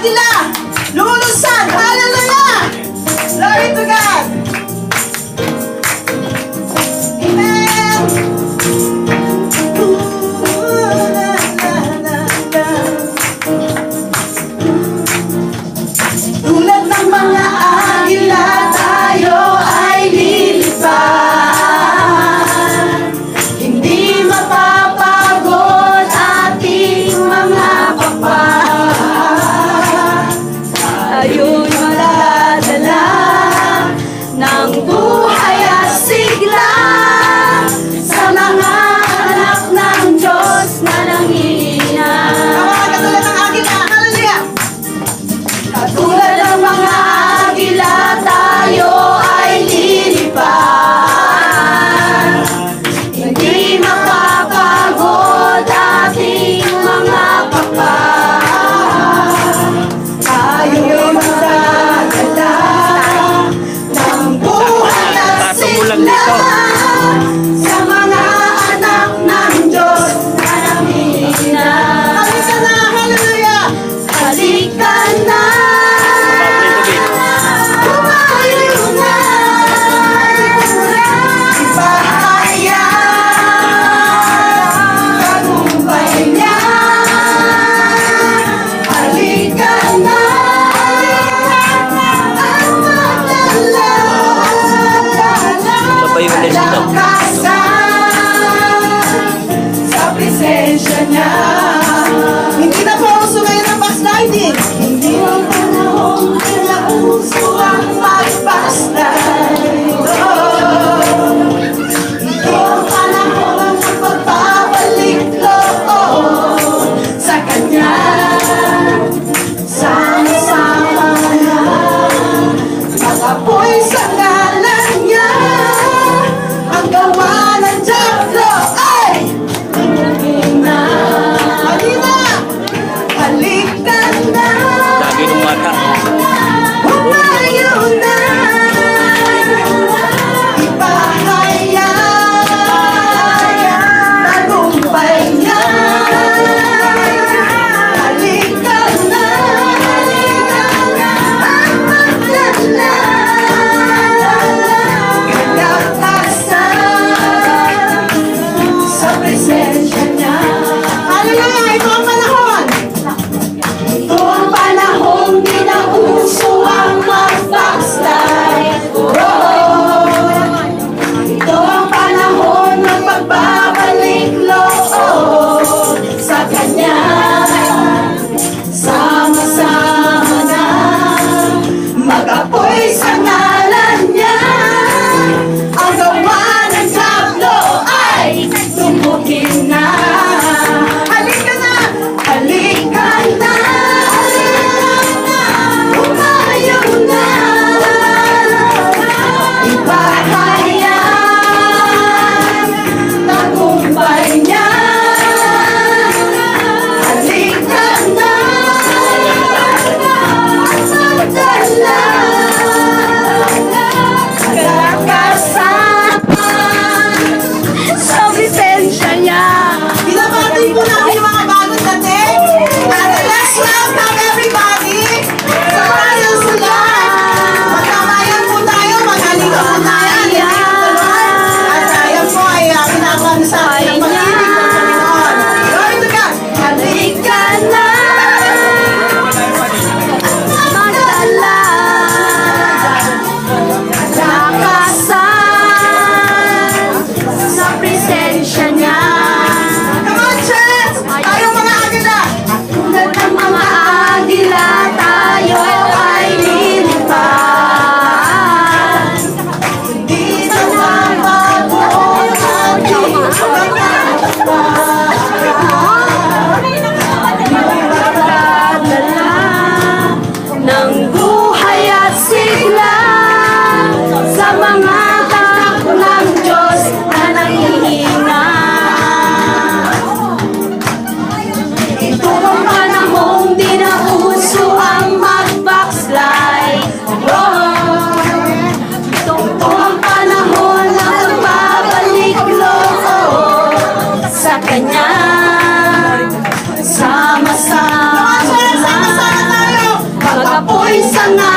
agila, lumulusan. Hallelujah! Glory to God! Amen! Tulad ng mga agila, tayo ay lilipad. Hindi mapapagod ating mga pakpak. Tayo'y madadala ng buhay at sigla sa mga anak ng Diyos na nangihina. Katulad ng agila, hallelujah! Katulad ng mga agila, tayo ay lilipad. Hindi mapapagod ating mga pakpak. Tayo'y magdadala ng buhay at sigla sa mga anak ng Diyos na nangihina. Halika na, hallelujah! Halika na! Tumayo na! Ipahayag tagumpay niya. Halika na! At magdala sa presensya niya. Hindi na po uso ngayon ang backsliding. Hindi ang panahon kaya uso ang mag-backslide. Ito ang panahon ng pagbabalik loob sa Kanya. Sama-sama na mag-apoy sa ngalan niya. Ang gawa ng Diablo ay tingin-ina. Halika! Halika na! Lagi ng mata. Humayo na! Ipahayag tagumpay niya. Halika na! At magdala kalakasan sa presensya niya. Hallelujah! Ito ang panahon! minsan nga